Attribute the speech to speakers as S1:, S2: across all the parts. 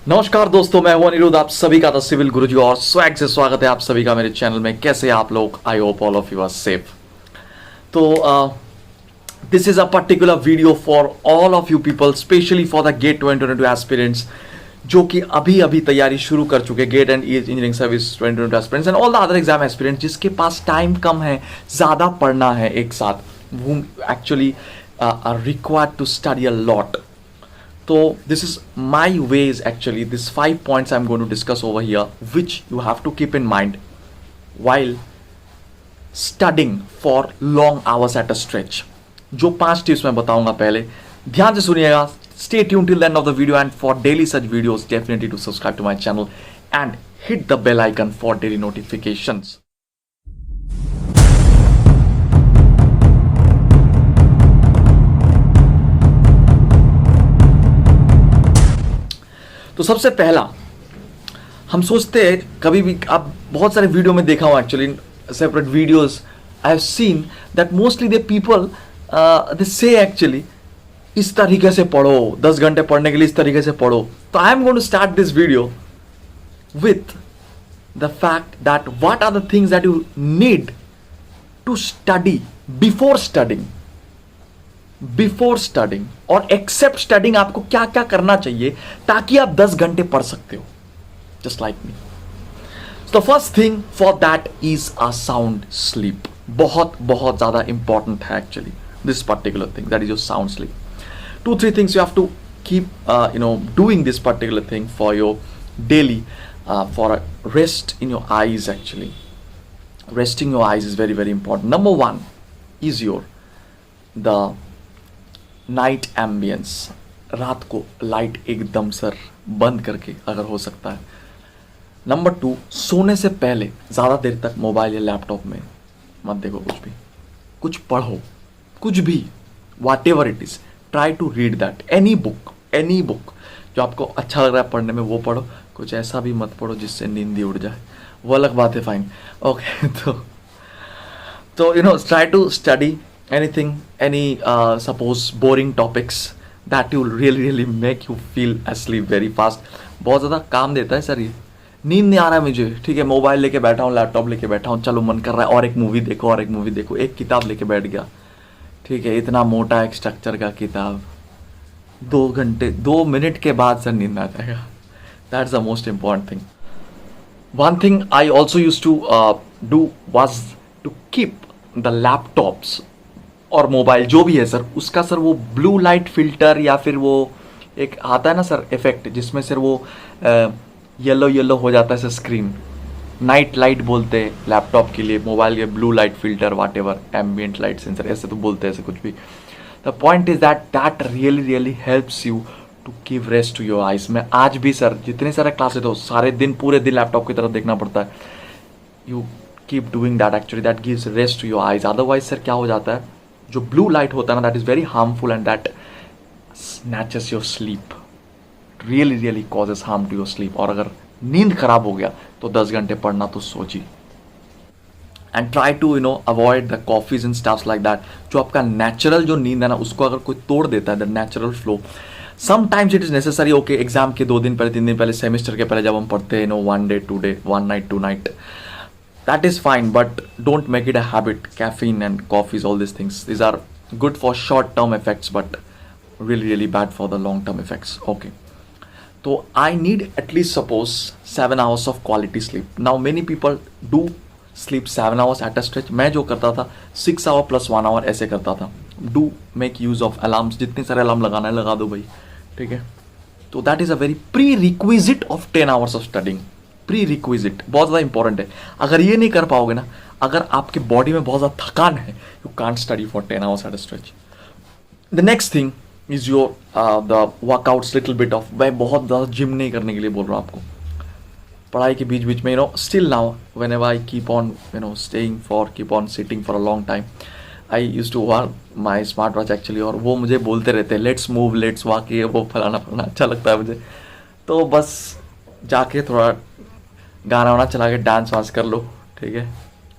S1: नमस्कार दोस्तों, मैं हूं अनिरुद्ध, आप सभी का द सिविल गुरुजी और स्वैग से स्वागत है आप सभी का मेरे चैनल में। कैसे हैं आप लोग? I hope all of you are safe. तो this is a particular video for all of you people, specially for the GATE 2022 aspirants जो कि अभी अभी तैयारी शुरू कर चुके, GATE and engineering service 2022 aspirants and all the other exam aspirants जिसके पास टाइम कम है, ज़्यादा पढ़ना है एक साथ, whom actually are required to study a lot. So this is my ways actually, these 5 points I'm going to discuss over here which you have to keep in mind while studying for long hours at a stretch. जो 5 tips मैं बताऊंगा, पहले ध्यान से सुनिएगा. Stay tuned till the end of the video, and for daily such videos definitely to subscribe to my channel and hit the bell icon for daily notifications. तो सबसे पहला हम सोचते हैं, कभी भी आप बहुत सारे वीडियो में देखा हूँ actually, separate videos I have seen that mostly they people they से एक्चुअली इस तरीके से पढ़ो, 10 घंटे पढ़ने के लिए इस तरीके से पढ़ो. तो I am going to start this video with the fact that what are the things that you need to study before studying और एक्सेप्ट स्टडिंग. आपको क्या क्या करना चाहिए ताकि आप 10 घंटे पढ़ सकते हो, just like me. The first thing for that is a sound sleep. बहुत बहुत ज्यादा इंपॉर्टेंट है actually this particular thing, that is your sound sleep. 2-3 things you have to keep doing this particular thing for your daily for a rest in your eyes. Actually resting your eyes is very very important. Number 1 is the night ambience. रात को light एकदम sir बंद करके अगर हो सकता है. Number 2, सोने से पहले ज़्यादा देर तक मोबाइल या लैपटॉप में मत देखो. कुछ पढ़ो, कुछ भी, whatever it is, try to read that. Any book जो आपको अच्छा लग रहा है पढ़ने में वो पढ़ो. कुछ ऐसा भी मत पढ़ो जिससे नींद ही उड़ जाए, वो अलग बात है, फाइन, ओके. तो try to study anything, any suppose boring topics that will really make you feel asleep very fast. बहुत ज़्यादा काम देता है सर ये. नींद नहीं आ रहा है मुझे, ठीक है, मोबाइल लेके बैठा हूँ, लैपटॉप लेके बैठा हूँ, चलो मन कर रहा है और एक मूवी देखो, एक किताब लेके बैठ गया, ठीक है, इतना मोटा एक स्ट्रक्चर का किताब, 2 मिनट के बाद सर नींद आ जाएगा. That's the most important thing. One thing I also use to do was to keep the laptops और मोबाइल जो भी है सर, उसका सर वो ब्लू लाइट फिल्टर या फिर वो एक आता है ना सर इफेक्ट, जिसमें सर वो येलो हो जाता है सर स्क्रीन. नाइट लाइट बोलते हैं लैपटॉप के लिए, मोबाइल के blue light filter, whatever, ambient light sensor, ऐसे तो बोलते हैं ऐसे कुछ भी. The point is that really helps you to give rest to your eyes. मैं आज भी सर जितने सारे क्लास लेते हो, सारे दिन पूरे दिन लैपटॉप की तरफ देखना पड़ता है. You keep doing that actually, that gives rest to your eyes. Otherwise sir क्या हो जाता है, जो ब्लू लाइट होता है ना, that is very harmful and that snatches your sleep, really causes harm to your sleep. और अगर नींद खराब हो गया तो 10 घंटे पढ़ना तो सोचिए. And try to avoid the coffees and stuffs like that. जो आपका नेचुरल जो नींद है ना, उसको अगर कोई तोड़ देता है, the natural flow, sometimes it is necessary. Okay, exam के 2 दिन पहले, 3 दिन पहले, सेमेस्टर के पहले जब हम पढ़ते हैं 1 day 2 day 1 night 2 night, that is fine, but don't make it a habit. Caffeine and coffees, all these things, these are good for short term effects but really bad for the long term effects. Okay, so I need at least suppose 7 hours of quality sleep. Now many people do sleep 7 hours at a stretch. मैं जो करता था 6 hour plus 1 hour ऐसे करता था. Do make use of alarms. जितने सारे alarm लगाना है लगा दो भाई, ठीक है. तो that is a very prerequisite of 10 hours of studying. Pre-requisite बहुत ज़्यादा इंपॉर्टेंट है. अगर ये नहीं कर पाओगे ना, अगर आपके बॉडी में बहुत ज़्यादा थकान है, you can't study for 10 hours at a stretch. The next thing is your the workouts little bit of. मैं बहुत ज़्यादा जिम नहीं करने के लिए बोल रहा हूँ आपको. पढ़ाई के बीच में still now whenever I keep on keep on sitting for a long time, I use to work my smart watch actually. और वो मुझे बोलते रहते हैं लेट्स मूव, लेट्स वॉक, ये वो फलाना अच्छा लगता है मुझे. तो बस जाके थोड़ा गाना वाना चला के डांस वांस कर लो, ठीक है,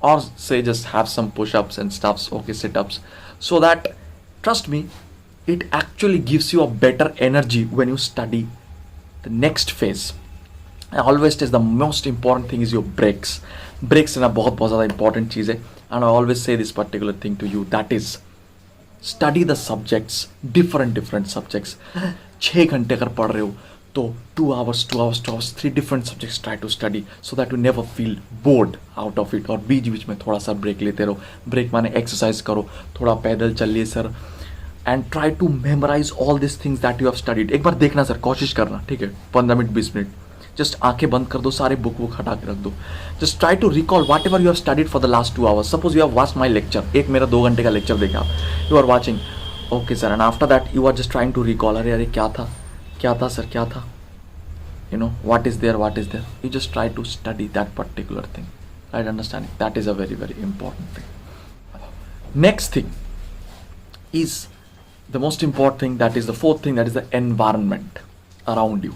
S1: और से just have some pushups and stuffs, okay, situps, so that trust me it actually gives you a better energy when you study the next phase, I always say the most important thing is your breaks. Breaks लेना बहुत ज़्यादा important चीज़ है, and I always say this particular thing to you, that is study the subjects, different subjects. 6 घंटे अगर पढ़ रहे हो तो 2 hours 3 different subjects try to study so that you never feel bored out of it. और बीच में थोड़ा सा ब्रेक लेते रहो. ब्रेक माने एक्सरसाइज करो, थोड़ा पैदल चलिए sir, and try to memorise all this things that you have studied. एक बार देखना सर, कोशिश करना, ठीक है, 15 मिनट 20 मिनट जस्ट आंखें बंद कर दो, सारे बुक हटा के रख दो. Just try to recall whatever you have studied for the last 2 hours. Suppose you have watch my lecture, एक मेरा 2 घंटे का लेक्चर देखा आप, you are watching, okay sir, and after that you are just trying to recall, अरे क्या था sir, क्या था, you know, what is there, you just try to study that particular thing, right? Understanding that is a very important thing. Next thing is the most important thing, that is the fourth thing, that is the environment around you.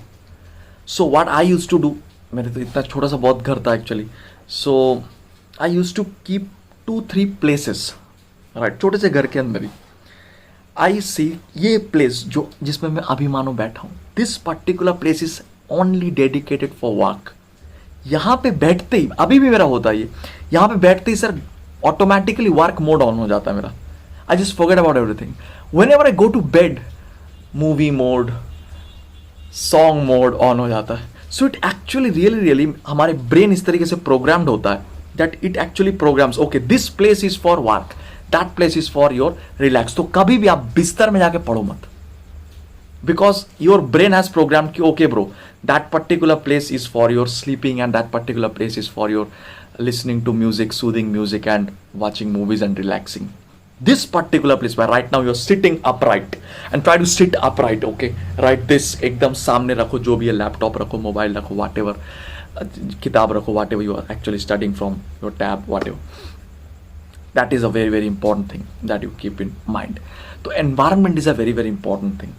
S1: So what I used to do, मेरे तो इतना छोटा सा बहुत घर था actually, so I used to keep 2-3 places, right, छोटे से घर के अंदर ही I see ये place जो जिसमें मैं अभी मानो बैठा हूँ, this particular place is only dedicated for work. यहाँ पे बैठते ही, अभी भी मेरा होता है ये, यहाँ पे बैठते ही sir automatically work mode on हो जाता है मेरा. I just forget about everything. Whenever I go to bed, movie mode, song mode on हो जाता है. सो इट एक्चुअली रियली हमारे ब्रेन इस तरीके से प्रोग्राम्ड होता है that it actually programs, okay this place is for work, that place is for your relax. तो कभी भी आप बिस्तर में जाके पढ़ो मत, because your brain has programmed कि okay bro, that particular place is for your sleeping and that particular place is for your listening to music, soothing music and watching movies and relaxing. This particular place where right now you're sitting upright and try to sit upright, okay, right, this एकदम सामने रखो, जो भी है, laptop रखो, mobile रखो, whatever, किताब रखो, whatever you are actually studying from, your tab, whatever. That is a very important thing that you keep in mind. तो environment is a very important thing,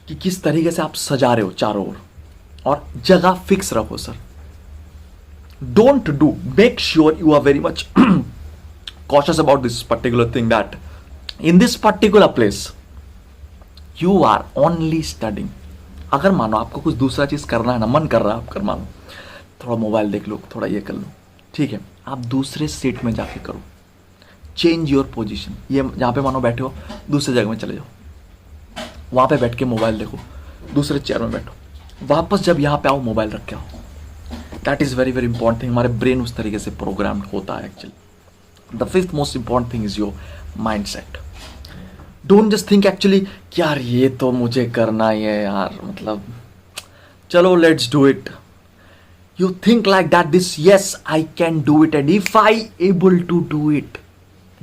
S1: कि किस तरीके से आप सजा रहे हो चारों ओर, और जगह फिक्स रखो sir. Don't do, make sure you are very much cautious about this particular thing, that in this particular place you are only studying. अगर मानो आपको कुछ दूसरा चीज करना है ना, मन कर रहा है, आप कर, मानो थोड़ा मोबाइल देख लो, थोड़ा ये कर लो, ठीक है, आप दूसरे सीट में जाके करो. Change your position. ये जहाँ पे मानो बैठे हो, दूसरे जगह में चले जाओ, वहाँ पे बैठ के मोबाइल देखो, दूसरे चेयर में बैठो, वापस जब यहाँ पे आओ मोबाइल रख के आओ. That is very important thing. हमारे ब्रेन उस तरीके से प्रोग्राम्ड होता है actually. The fifth most important thing is your mind set. Don't just think actually कि यार ये तो मुझे करना ही है यार, मतलब चलो let's do it. You think like that, this yes I can do it, and if I able to do it,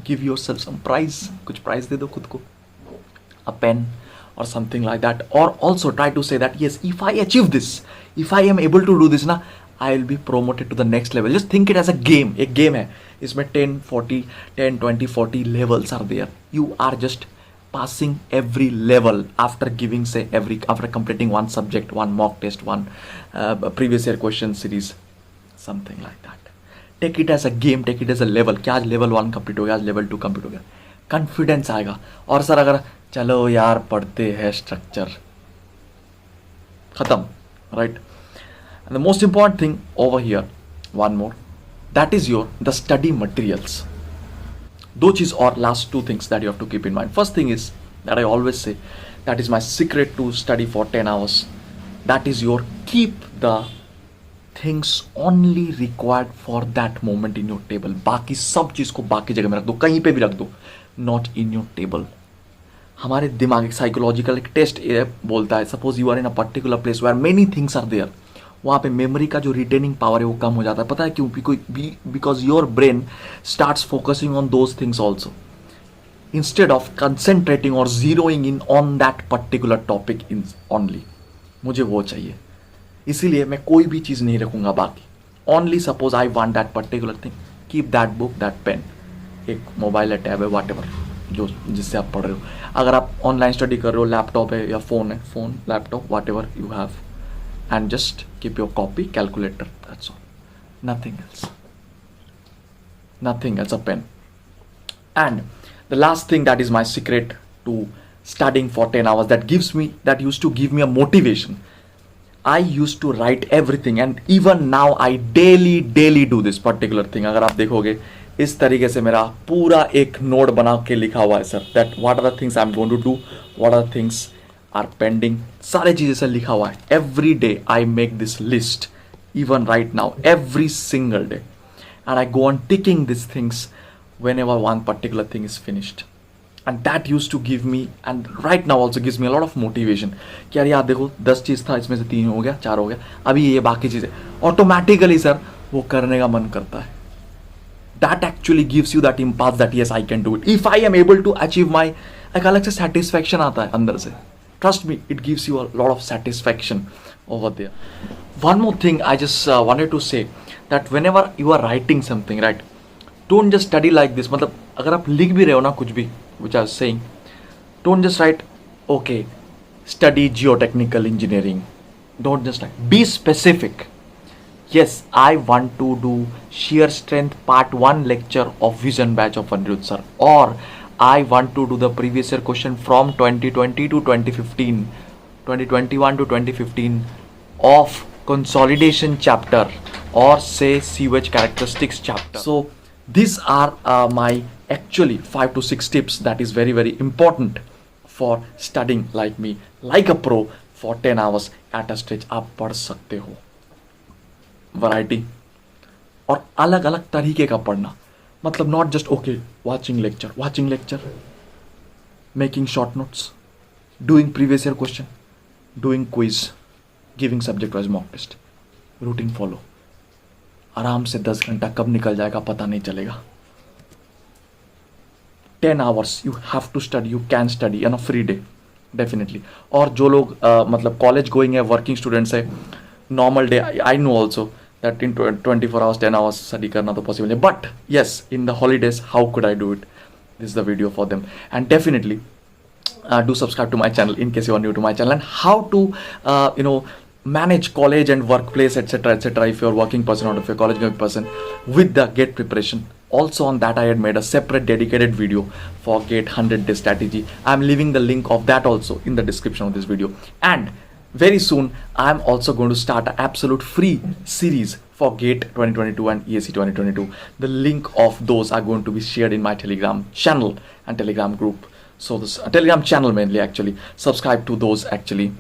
S1: give yourself some prize. कुछ प्राइज दे दो खुद को, a pen or something like that, or also try to say that yes, if I achieve this, if I am able to do this na, I will be promoted to the next level. Just think it as a game. एक game है, इसमें 10 20 40 levels are there. You are just passing every level after giving, say, after completing one subject, one mock test, one previous year question series, something like that. Take it as a game, take it as a level. क्या आज level 1 complete हो गया, आज level 2 complete हो गया, confidence आएगा. और sir अगर चलो यार पढ़ते हैं, स्ट्रक्चर खत्म, right. And the most important thing over here, one more, that is your the study materials. 2 चीज और, last 2 things that you have to keep in mind. First thing is that I always say, that is my secret to study for 10 hours. That is your keep the things only required for that moment in your table. बाकी सब चीज को बाकी जगह में रख दो, कहीं पे भी रख दो, नॉट इन योर टेबल. हमारे दिमाग, एक साइकोलॉजिकल एक टेस्ट बोलता है, suppose you are in a particular place where many things are there, वहाँ पे मेमोरी का जो रिटेनिंग पावर है वो कम हो जाता है. पता है क्यों? Because your brain starts focusing on those things also, instead of concentrating और zeroing in on that particular topic in only. मुझे वो चाहिए, इसीलिए मैं कोई भी चीज़ नहीं रखूंगा बाकी. Only suppose I want that particular thing, keep that book, that pain, एक मोबाइल है, टैब है, वॉट एवर जो जिससे आप पढ़ रहे हो. अगर आप ऑनलाइन स्टडी कर रहे हो, लैपटॉप है या फ़ोन है, phone, laptop, whatever you have, and just keep your copy, calculator, that's all, nothing else, a pen. And the last thing that is my secret to studying for 10 hours, that used to give me a motivation. I used to write everything and even now I daily do this particular thing. अगर आप देखोगे इस तरीके से मेरा पूरा एक note बना के लिखा हुआ है sir, that what are the things I am going to do, what are things are pending, सारे चीजें से लिखा हुआ है. Every day I make this list, even right now, every single day, and I go on ticking these things whenever one particular thing is finished. And that used to give me, and right now also gives me a lot of motivation कि यार यार देखो 10 चीज़ था, इसमें से 3 हो गया, 4 हो गया, अभी ये बाकी चीज़ें ऑटोमेटिकली सर वो करने का मन करता है. That actually gives you that impulse that yes I can do it. If I am able to achieve my, एक अलग से satisfaction आता है अंदर से. Trust me, it gives you a lot of satisfaction over there. One more thing I just wanted to say, that whenever you are writing something, right, don't just study like this. मतलब अगर आप लिख भी रहे हो ना कुछ भी, which I was saying, don't just write okay study geotechnical engineering. Don't just write, be specific. Yes, I want to do shear strength part 1 lecture of vision batch of Anirudh sir, or I want to do the previous year question from 2020 to 2015, 2021 to 2015 of consolidation chapter, or say sewage characteristics chapter. So these are my actually 5 to 6 tips that is very important for studying like me, like a pro for 10 hours at a stretch. आप पढ़ सकते हो variety और अलग अलग तरीके का पढ़ना, मतलब not just okay watching lecture, making short notes, doing previous year question, doing quiz, giving subject wise mock test, routine follow. आराम से 10 घंटा कब निकल जाएगा पता नहीं चलेगा. 10 hours you have to study, you can study on a free day definitely. और जो लोग मतलब कॉलेज गोइंग है, वर्किंग स्टूडेंट्स है, normal day I know also that in 24 hours 10 hours study करना तो पॉसिबल है, but yes in the holidays how could I do it. This is the video for them. And definitely do subscribe to my channel in case you are new to my channel, and how to manage college and workplace etc if you're a working person or if you're a college going person with the GATE preparation. Also on that I had made a separate dedicated video for GATE 100-day strategy. I'm leaving the link of that also in the description of this video. And very soon I'm also going to start an absolute free series for GATE 2022 and ESE 2022. The link of those are going to be shared in my Telegram channel and Telegram group. So this Telegram channel mainly actually, subscribe to those actually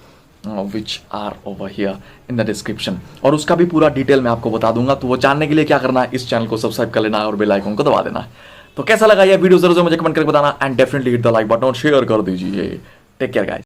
S1: which are over here in the description. और उसका भी पूरा detail मैं आपको बता दूंगा. तो वो जानने के लिए क्या करना है, इस चैनल को सब्सक्राइब कर लेना है और बेल आइकन को दबा देना है. तो कैसा लगा ये वीडियो जरूर मुझे कमेंट करके बताना, and definitely hit the like button और शेयर कर दीजिए. Take care guys.